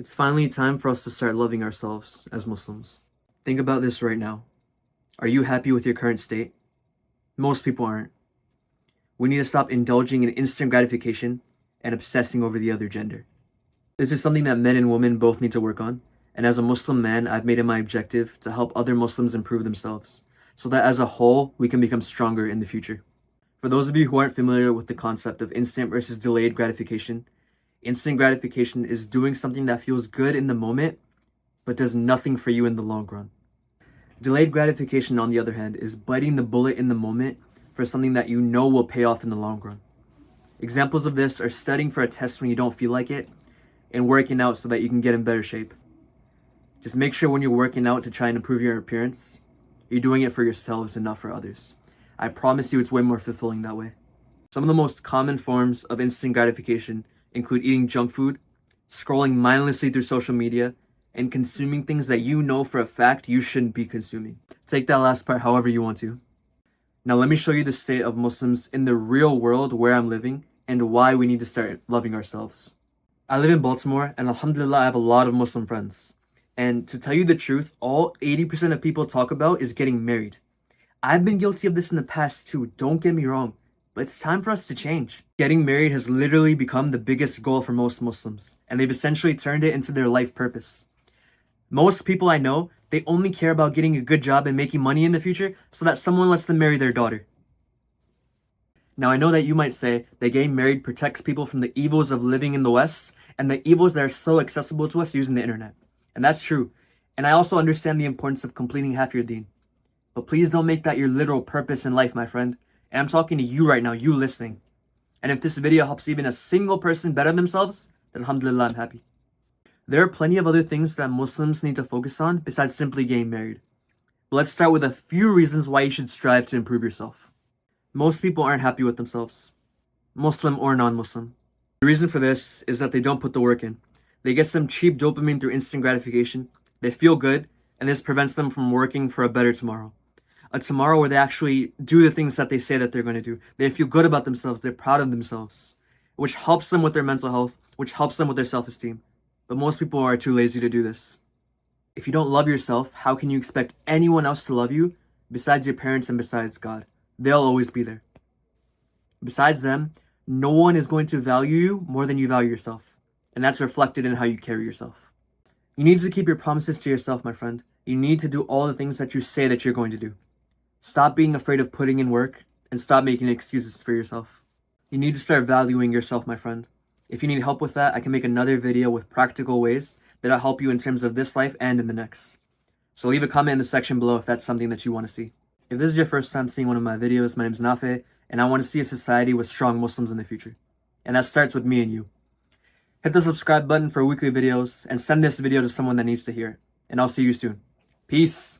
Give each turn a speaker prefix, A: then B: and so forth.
A: It's finally time for us to start loving ourselves as Muslims. Think about this right now. Are you happy with your current state? Most people aren't. We need to stop indulging in instant gratification and obsessing over the other gender. This is something that men and women both need to work on, and as a Muslim man, I've made it my objective to help other Muslims improve themselves, so that as a whole, we can become stronger in the future. For those of you who aren't familiar with the concept of instant versus delayed gratification, instant gratification is doing something that feels good in the moment, but does nothing for you in the long run. Delayed gratification, on the other hand, is biting the bullet in the moment for something that you know will pay off in the long run. Examples of this are studying for a test when you don't feel like it, and working out so that you can get in better shape. Just make sure when you're working out to try and improve your appearance, you're doing it for yourselves and not for others. I promise you it's way more fulfilling that way. Some of the most common forms of instant gratification include eating junk food, scrolling mindlessly through social media, and consuming things that you know for a fact you shouldn't be consuming. Take that last part however you want to. Now let me show you the state of Muslims in the real world where I'm living and why we need to start loving ourselves. I live in Baltimore, and alhamdulillah I have a lot of Muslim friends. And to tell you the truth, all 80% of people talk about is getting married. I've been guilty of this in the past too, don't get me wrong, but it's time for us to change. Getting married has literally become the biggest goal for most Muslims, and they've essentially turned it into their life purpose. Most people I know, they only care about getting a good job and making money in the future so that someone lets them marry their daughter. Now I know that you might say that getting married protects people from the evils of living in the West and the evils that are so accessible to us using the internet. And that's true. And I also understand the importance of completing half your deen. But please don't make that your literal purpose in life, my friend. And I'm talking to you right now, you listening. And if this video helps even a single person better themselves, then alhamdulillah, I'm happy. There are plenty of other things that Muslims need to focus on besides simply getting married. But let's start with a few reasons why you should strive to improve yourself. Most people aren't happy with themselves, Muslim or non-Muslim. The reason for this is that they don't put the work in. They get some cheap dopamine through instant gratification, they feel good, and this prevents them from working for a better tomorrow. A tomorrow where they actually do the things that they say that they're going to do. They feel good about themselves, they're proud of themselves, which helps them with their mental health, which helps them with their self-esteem. But most people are too lazy to do this. If you don't love yourself, how can you expect anyone else to love you besides your parents and besides God? They'll always be there. Besides them, no one is going to value you more than you value yourself. And that's reflected in how you carry yourself. You need to keep your promises to yourself, my friend. You need to do all the things that you say that you're going to do. Stop being afraid of putting in work and stop making excuses for yourself. You need to start valuing yourself, my friend. If you need help with that, I can make another video with practical ways that'll help you in terms of this life and in the next. So leave a comment in the section below if that's something that you want to see. If this is your first time seeing one of my videos, my name is Nafe, and I want to see a society with strong Muslims in the future. And that starts with me and you. Hit the subscribe button for weekly videos and send this video to someone that needs to hear it. And I'll see you soon. Peace.